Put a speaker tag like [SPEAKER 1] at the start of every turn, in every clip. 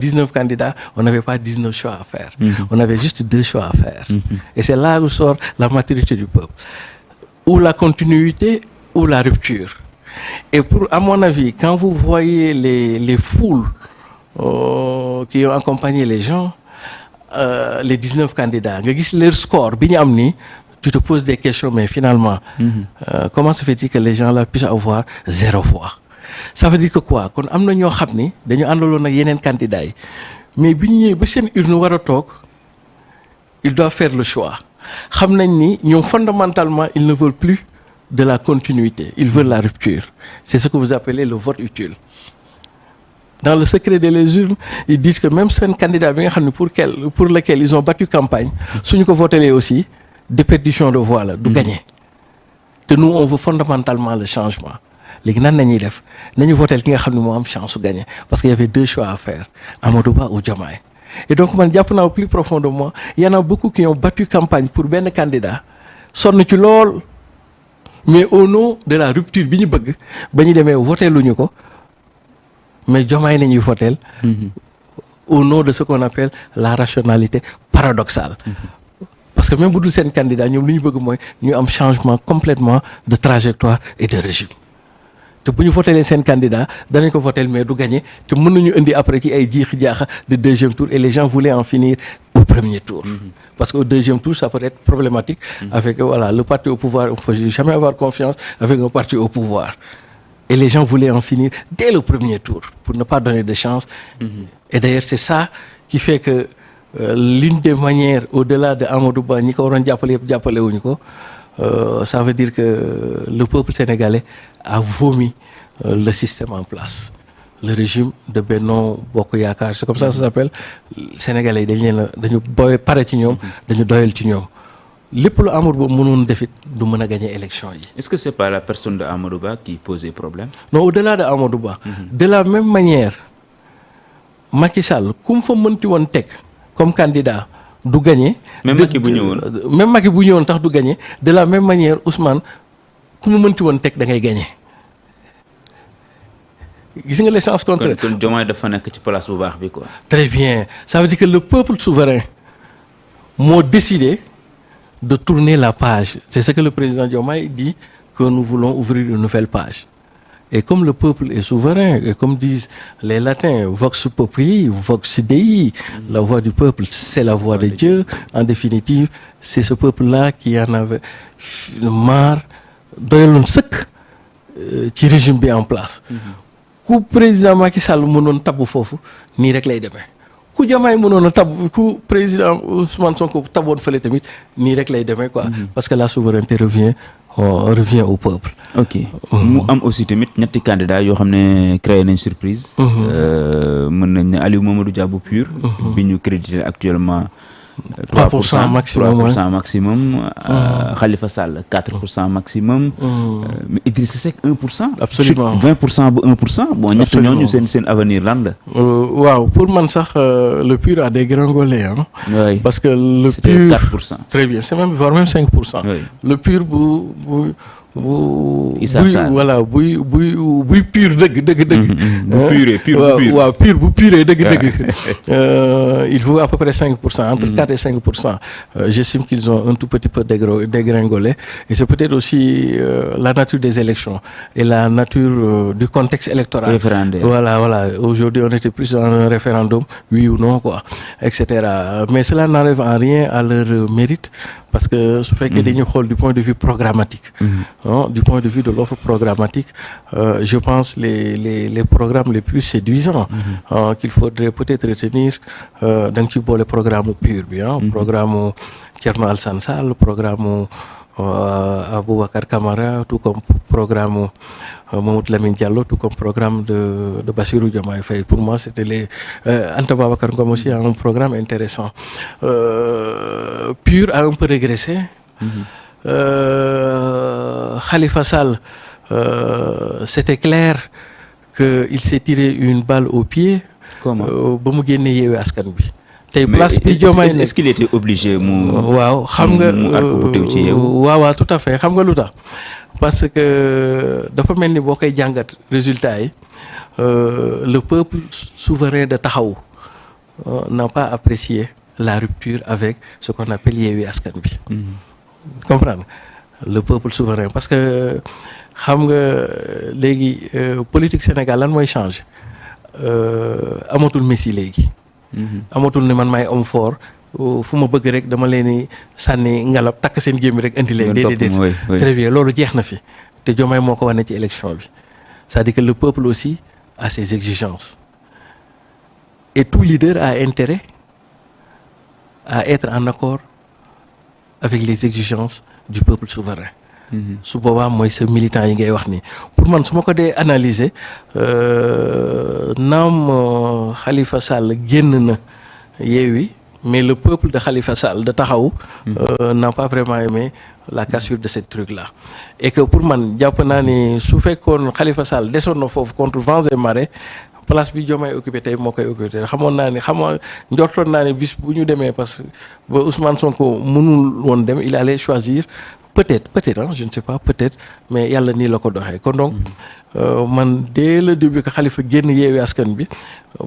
[SPEAKER 1] 19 candidats, on n'avait pas 19 choix à faire. On avait juste 2 choix à faire. Et c'est là où sort la maturité du peuple. Ou la continuité ou la rupture. Et à mon avis, quand vous voyez les foules qui ont accompagné les gens, les 19 candidats, leur score, tu te poses des questions, mais finalement, comment se fait-il que les gens-là puissent avoir 0 voix? Ça veut dire que quoi? Quand amna ñoo xamni dañu andalon ak yenen candidat yi mais biñu ñëw ba seen urne wara tok ils doivent faire le choix. Xam nañ ni ñoom fondamentalement ils ne veulent plus de la continuité, ils veulent la rupture. C'est ce que vous appelez le vote utile. Dans le secret des urnes, ils disent que même seen candidat bi nga xamni pour lequel ils ont battu campagne, suñu ko voter aussi déperdition de voix la du gagner. Que nous on veut fondamentalement le changement. Les gens nañu voter ki nga xamni mo am chance de gagner parce qu'il y avait 2 choix à faire, Amadou Ba ou Diomaye. Et donc man japp na au plus profond de moi, il y en a beaucoup qui ont battu campagne pour ben candidat sonn ci lool mais au nom de la rupture biñu bëgg bañu démé voter luñu ko mais Diomaye nañuy voter au nom de ce qu'on appelle la rationalité paradoxale. Parce que même bu dul sen candidat ñom liñu bëgg moy ñu am changement complètement de trajectoire et de régime. te bu ñu voté leen seen candidat danañ ko voté mais du gagné te mën nañu indi après ci ay jiixi jaaxa de deuxième tour et les gens voulaient en finir au premier tour. Parce qu'au deuxième tour ça peut être problématique avec voilà le parti au pouvoir. Il ne faut jamais avoir confiance avec un parti au pouvoir et les gens voulaient en finir dès le premier tour pour ne pas donner de chance. Et d'ailleurs c'est ça qui fait que l'une des manières au-delà de Amadou Ba ñi ko waroon jàppale yëpp jàppale wuñu ko. Ça veut dire que le peuple sénégalais a vomi le système en place. Le régime de Benno Bokk Yaakaar, c'est comme ça s'appelle. Sénégalais dañu pare ci ñoom, dañu doyal ci ñoom. Lépp lu Amadou Ba mënoon def it du mën a gagner élection yi.
[SPEAKER 2] Est-ce que c'est pas la personne de Amadou Ba qui posait problème?
[SPEAKER 1] Non, au-delà de Amadou Ba. De la même manière, Macky Sall ku mu fa mënti woon teg comme candidat du gagner.
[SPEAKER 2] Même Macky bu ñëwoon.
[SPEAKER 1] Même Macky bu ñëwoon tax du gagner. De la même manière Ousmane ku mu mënti woon teg da ngay gagner. Gis nga les sens contraires.
[SPEAKER 2] kon Diomaye dafa nekk ci place bu baax bi quoi.
[SPEAKER 1] Très bien. Ça veut dire que le peuple souverain moo décidé de tourner la page. C'est ce que le président Diomaye dit, que nous voulons ouvrir une nouvelle page. Et comme le peuple est souverain, et comme disent les latins, vox populi, vox dei, la voix du peuple, c'est la voix de Dieu. En définitive, c'est ce peuple-là qui en avait marre, doyaloon sëkk ci régime bi en place. Ku président Macky Sall mënoon tabb foofu nii rek lay demee. Ku Diomaye mënoon a tabb ku président Ousmane Sonko taboon fële tamit nii rek lay demee quoi. Parce que la souveraineté revient au peuple.
[SPEAKER 2] Ok mu am aussi tamit ñetti candidats yoo xam ne créé nañ surprise. mën nañ ne Aliou Mamadou Dia bu PUR. bi ñu crédité actuellement.
[SPEAKER 1] 3% maximum
[SPEAKER 2] 3% maximum. Khalifa Sall 4% maximum. Mais Idrissa Seck 1%.
[SPEAKER 1] Absolument
[SPEAKER 2] 20% bu 1%. bon ñett ñooñu seen avenir lan la.
[SPEAKER 1] waaw pour man sax le PUR a dégringolé hein.
[SPEAKER 2] Oui.
[SPEAKER 1] Parce que le
[SPEAKER 2] C'était
[SPEAKER 1] PUR
[SPEAKER 2] 4%.
[SPEAKER 1] très bien c'est même voire même 5%.
[SPEAKER 2] Oui.
[SPEAKER 1] Le PUR
[SPEAKER 2] Issa Sall
[SPEAKER 1] voilà buy pur dëgg.
[SPEAKER 2] bu
[SPEAKER 1] pur bu puree dëgg. Il vaut à peu près 5%, entre 4 et 5%. J'estime qu'ils ont un tout petit peu dégringolé. Et c'est peut-être aussi la nature des élections et la nature du contexte électoral.
[SPEAKER 2] Référendaire.
[SPEAKER 1] Voilà. Aujourd'hui, on était plus dans un référendum, oui ou non, quoi, etc. Mais cela n'enlève en rien à leur mérite. Parce que ce fait que dañuy xool du point de vue programmatique. Du point de vue de l'offre programmatique, je pense les programmes les plus séduisants qu'il faudrait peut-être retenir dans le programme PUR bi programme Thierno Alassane Sall, programme Aboubacar Camara, tout comme programme Mamadou Lamine Diallo, tout comme programme de Bassirou Diomaye Faye. Pour moi, c'était les Anta Babacar Ngom aussi a un programme intéressant. PUR a un peu régressé. Khalifa Sall, c'était clair qu'il s'est tiré une balle au pied.
[SPEAKER 2] Comment?
[SPEAKER 1] Ba mu génne Yewwi Askan Wi. Tey
[SPEAKER 2] Mais
[SPEAKER 1] place bi Diomaye
[SPEAKER 2] est-ce qu'il était obligé mu
[SPEAKER 1] waaw xam nga
[SPEAKER 2] mu arc-bouté ci Yewwi?
[SPEAKER 1] waaw tout à fait xam nga lu tax parce que dafa mel ni boo koy jàngat résultat yi le peuple souverain de taxaw n'a pas apprécié la rupture avec ce qu'on appelle Yewwi Askan Wi. Comprendre le peuple souverain parce que xam nga léegi politique Sénégal lan mooy changer amatul Messi léegi. amatul ne man maay homme fort fu ma bëgg rek dama leen di sànni ngalab takk seen gémmi rek indi leen. déedéet très bien loolu jeex na fi te Diomaye moo ko wane ci élection bi c'est-à-dire que le peuple aussi a ses exigences et tout leader a intérêt à être en accord avec les exigences du peuple souverain. su boobaa mooy sa militant yi ngay wax ni pour man su ma ko dee analyser naam Khalifa Sall génn na Yewwi mais le peuple de Khalifa Sall de Taxawu n'a pas vraiment aimé la cassure de ce truc là et que pour man jàpp naa ni su fekkoon Khalifa Sall desoon na foofu contre vents et marées place bi Diomaye occupé tey moo koy occupé xamoon naa ni njortoon naa ni bis bu ñu demee parce que ba Ousmane Sonko mënul woon dem il allait choisir peut-être hein, je ne sais pas peut-être mais yàlla nii la ko doxee kon donc man dès le début que Khalifa génn Yewwi Askan bi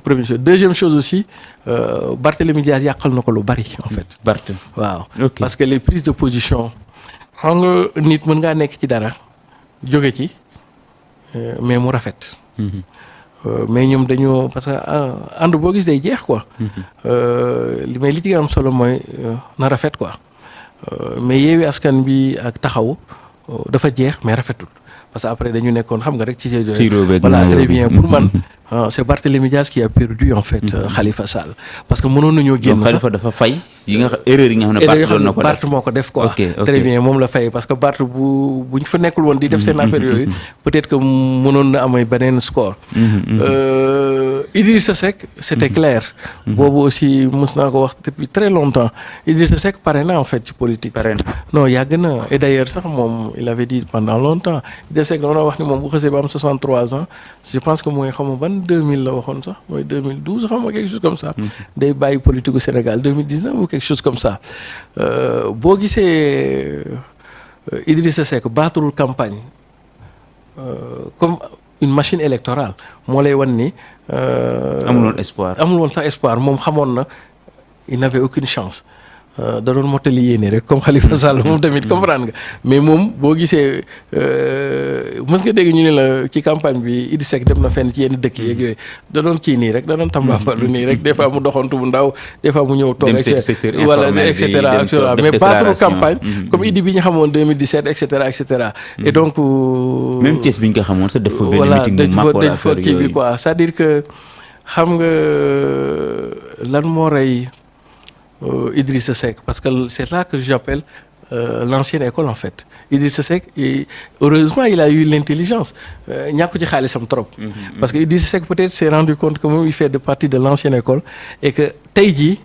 [SPEAKER 1] première chose deuxième chose aussi Barthélémy Dias yàqal na ko lu bari en fait. waaw parce que les prises de position xam nga nit mën ngaa nekk ci dara jóge ci mais mu rafet. mais ñoom dañoo parce que ànd boo gis day jeex quoi. mais li ci gën a am solo mooy na rafet quoi. mais Yewwi Askan bi ak Taxawu dafa jeex mais rafetul parce que après dañu nekkoon xam nga rek ci voilà très bien pour man c'est Barthélémy Dias qui a perdu en fait Khalifa Sall parce que mënoon nañoo génn sax
[SPEAKER 2] Khalifa dafa fay yi nga erreur yi nga xam ne Barth doon na ko def
[SPEAKER 1] Barth moo ko def quoi très bien moom la fay parce que Barth buñ fa nekkul woon di def seen affaire yooyu peut-être que mënoon na amay beneen score Idrissa Seck c'était clair boobu aussi mës naa ko wax depuis très longtemps Idrissa Seck pare na en fait ci politique non yàgg na et d'ailleurs sax moom il avait dit pendant longtemps Idrissa Seck doona wax ni moom bu xësee ba am 63 ans je pense que mooy xam nga ban 2000 la waxoon sax mooy 2012 xam nga quelque chose comme ça day bàyyi politique au Sénégal 2019 ou quelque chose comme ça boo gisee Idrissa Seck baaturul campagne comme une machine électorale moo lay wan ni
[SPEAKER 2] amul woon
[SPEAKER 1] sax espoir moom xamoon na il n'avait aucune chance da doon mottali yéene rek comme Khalifa Sall moom tamit comprendre nga mais moom boo gisee mës nga dégg ñu ne la ci campagne bi Idrissa Seck dem na fenn ci yenn dëkk yeeg yooyu da doon kii nii rek da doon tambaabalu nii rek des fois mu doxantu bu ndaw des fois mu ñëw toog voilà et cetera mais baaturu campagne comme Idi bi ñu xamoon 2017 et cetera et donc
[SPEAKER 2] même Thiès bi ñu ko xamoon sax def fa benn meeting bu mag wala affaire
[SPEAKER 1] kii bi quoi c'est-à-dire que xam nga lan moo rey Idrissa Seck parce que c'est là que j'appelle l'ancienne école en fait Idrissa Seck heureusement il a eu l'intelligence ñàkku ci xaalisam trop parce que Idrissa Seck peut-être s'est rendu compte que moom il fait de partie de l'ancienne école et que tey jii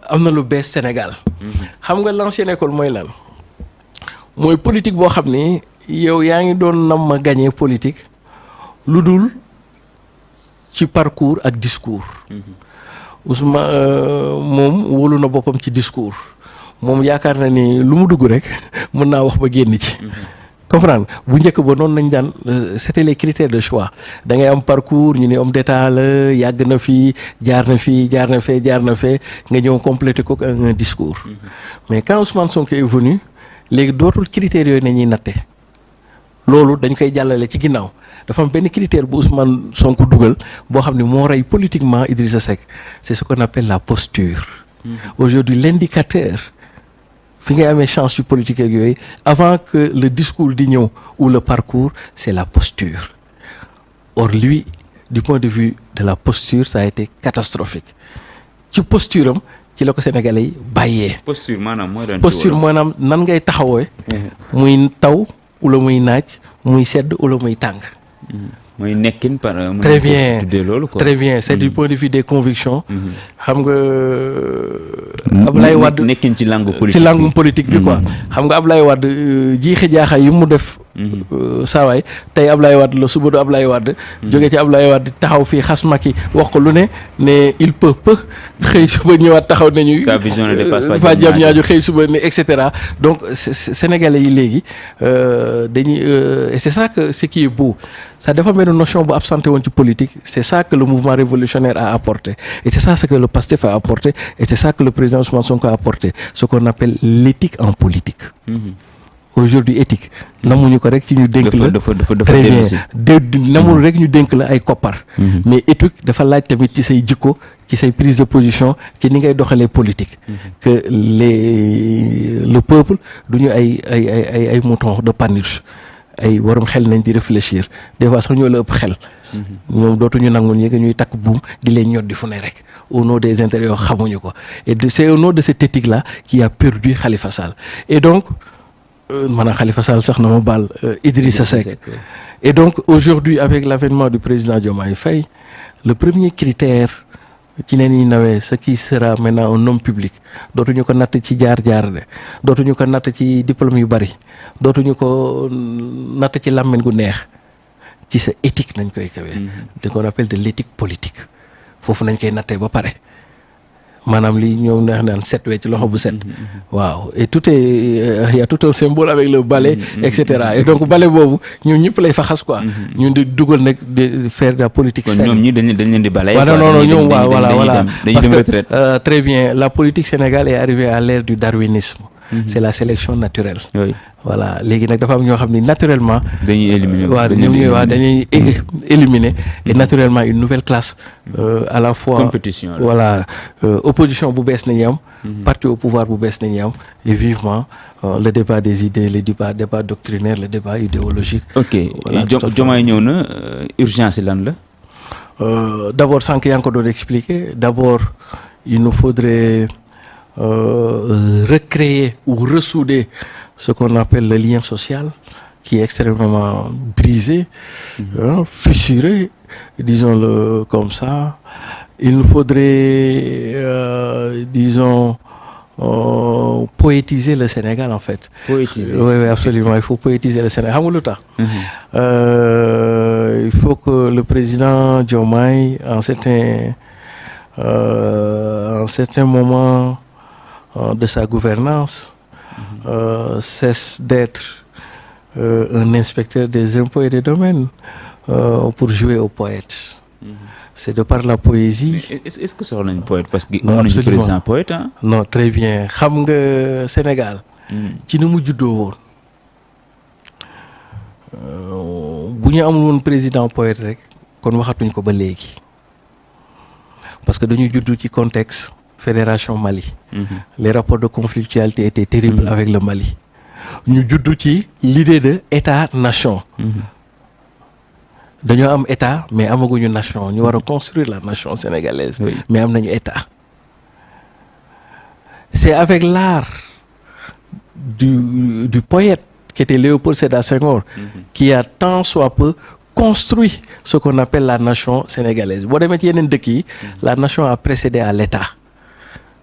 [SPEAKER 1] am na lu bees Sénégal xam nga l'ancienne école mooy lan mooy politique boo xam ni yow yaa ngi doon nam ma gagner politique lu dul ci parcours ak discours Ousmane moom wóolu na boppam ci discours moom yaakaar na ni lu mu dugg rek mën naa wax ba génn ci comprendre bu njëkk ba noonu nañ daan c'était les critères de choix da ngay am parcours ñu ne homme d'état la yàgg na fii jaar na fee nga ñëw compléter ko un discours mais quand Ousmane Sonko est venu léegi dootul critères yooyu nañuy natte loolu dañ koy jàllale ci ginnaaw dafa am benn critère bu Ousmane Sonko dugal boo xam ne moo rey politiquement Idrissa Seck c'est ce qu'on appelle la posture aujourd'hui l'indicateur fi ngay amee chance ci politique ak yooyu avant que le discours di ñëw ou le parcours c'est la posture or lui du point de vue de la posture ça a été catastrophique ci posture am ci la ko Sénégalais yi bàyyee
[SPEAKER 2] posture
[SPEAKER 1] maanaam nan ngay taxawee muy taw wala muy naaj muy sedd wala muy tàng
[SPEAKER 2] mooy nekkin par
[SPEAKER 1] très bien très bien c'est du point de vue des convictions xam nga Ablaye Wade
[SPEAKER 2] nekkin ci langue politique
[SPEAKER 1] bi quoi xam nga Ablaye Wade jiixi jaaxa yi mu def saa waay tey Ablaye Wade la suba du Ablaye Wade. jóge ci Ablaye Wade taxaw fii xas Macky wax ko lu ne il peut xëy suba ñëwaat taxaw nañu.
[SPEAKER 2] sa vision ne dépasse pas
[SPEAKER 1] fa jam ñaaju xëy suba ne et cetera donc sénégalais yi léegi dañuy et c'est ça que ce qui est beau ça dafa benn notion bu absenté woon ci politique c'est ça que le mouvement révolutionnaire a apporté et c'est ça ce que le PASTEF a apporté et c'est ça que le président Ousmane Sonko a apporté ce qu'on appelle l'éthique en politique. Aujourd'hui éthique namuñu ko rek ci ñu dénk la très bien namul rek ñu dénk la ay koppar mais éthique dafa laaj tamit ci say jikko ci say prise de position ci ni ngay doxalee politique que le peuple du ñu ay moutons de Panurge ay warum xel nañ di réfléchir des fois sax ñoo la ëpp xel ñoom dootuñu nangu ñuy takk buum di leen ñoddi fu ne rek au nom des intérêts yoo xamuñu ko et c'est au nom de cette éthique là qui a perdu Khalifa Sall et donc maanaam Khalifa Sall sax na ma baal Idrissa Seck et donc aujourd'hui avec l'avènement du président Diomaye Faye le premier critère ci ne ñuy nawee ce qui sera maintenant un homme public dootuñu ko natt ci jaar-jaar de dootuñu ko natt ci diplôme yu bari dootuñu ko natt ci làmmiñ gu neex ci sa éthique nañ koy kawee te qu'on appelle de l'éthique politique foofu nañ koy nattee ba pare maanaam li ñëw neex naan set wecc ci loxo bu set waaw et tout est y a tout un symbole avec le balai et cetera et donc balai boobu ñun ñëpp lay fa xas quoi ñun di dugal nag de faire de la politique saine.
[SPEAKER 2] ñoom ñi dañ leen di balai
[SPEAKER 1] non ñoom waaw voilà parce
[SPEAKER 2] dem
[SPEAKER 1] que
[SPEAKER 2] retraite.
[SPEAKER 1] très bien la politique sénégalaise est arrivée à l'ère du darwinisme c'est la sélection naturelle voilà léegi nag dafa am ñoo xam ni naturellement
[SPEAKER 2] dañuy éliminer
[SPEAKER 1] dañuy éliminer et naturellement une nouvelle classe à la fois
[SPEAKER 2] compétition
[SPEAKER 1] voilà opposition bu bees nañu am parti au pouvoir bu bees nañu am et vivement le débat des idées le débat doctrinaire le débat idéologique.
[SPEAKER 2] ok Diomaye ñëw na urgence lan la.
[SPEAKER 1] D'abord sànq yaa ngi ko doon expliquer d'abord il nous faudrait recréer ou ressouder ce qu'on appelle le lien social qui est extrêmement brisé, fissuré, disons-le comme ça. Il nous faudrait, poétiser le Sénégal en fait.
[SPEAKER 2] Poétiser.
[SPEAKER 1] Oui, absolument. Il faut poétiser le Sénégal. Xam nga lu tax il faut que le président Diomaye, en certains moments de sa gouvernance, cesse d'être un inspecteur des impôts et des domaines pour jouer au poète. C'est de par la poésie.
[SPEAKER 2] Mais est-ce que soxla nañu poète parce que am nañu président poète ah.
[SPEAKER 1] Non, très bien. Xam nga Sénégal. ci ni mu juddoo woon. bu ñu amul woon président poète rek kon waxatuñ ko ba léegi. parce que dañu juddu ci contexte fédération Mali. Les rapports de conflictualité étaient terribles avec le Mali. ñu juddu ci l'idée de État-nation. dañoo am État mais amaguñu nation ñu war a construire la nation sénégalaise.
[SPEAKER 2] Oui.
[SPEAKER 1] Mais am nañu État. C'est avec l'art du poète qui était Léopold Sédar Senghor qui a tant soit peu construit ce qu'on appelle la nation sénégalaise. Boo demee ci yeneen dëkk yi la nation a précédé à l'État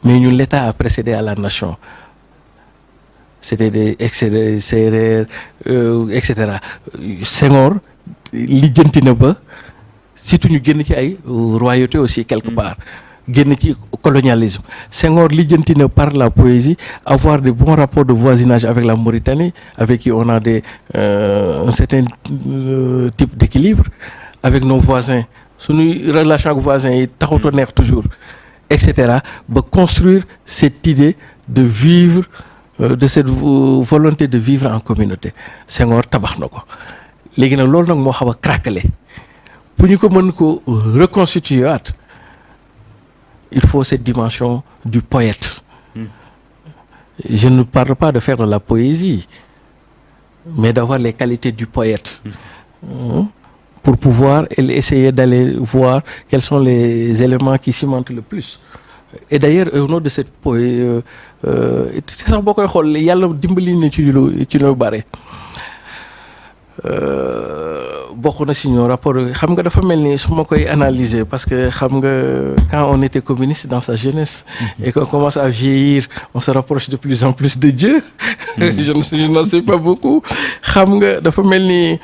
[SPEAKER 1] mais ñun l'État a précédé à la nation. C'était des excès séeréer et cetera. Senghor lijjanti na ba surtout ñu génn ci ay royauté aussi quelque part génn ci colonialisme. Senghor lijjanti na par la poésie avoir de bons rapports de voisinage avec la Mauritanie avec qui on a un certain type d'équilibre avec nos voisins suñuy relation ak voisins yi taxutoo neex toujours et cetera ba construire cette idée de vivre de cette volonté de vivre en communauté. Senghor tabax na ko léegi nag loolu nag moo xaw a craquelé pour ñu ko mën ko reconstituer waat il faut cette dimension du poète. Je ne parle pas de faire de la poésie mais d'avoir les qualités du poète pour pouvoir essayer d'aller voir quels sont les éléments qui cimentent le plus. Et d'ailleurs au nom de cette poésie c'est sax boo koy xool yàlla dimbali na ci lu bare bokk na si ñoo rapport xam nga dafa mel ni su ma koy analyser parce que xam nga quand on était communiste dans sa jeunesse et qu'on commence à vieillir on se rapproche de plus en plus de Dieu je n'en sais pas beaucoup xam nga dafa mel ni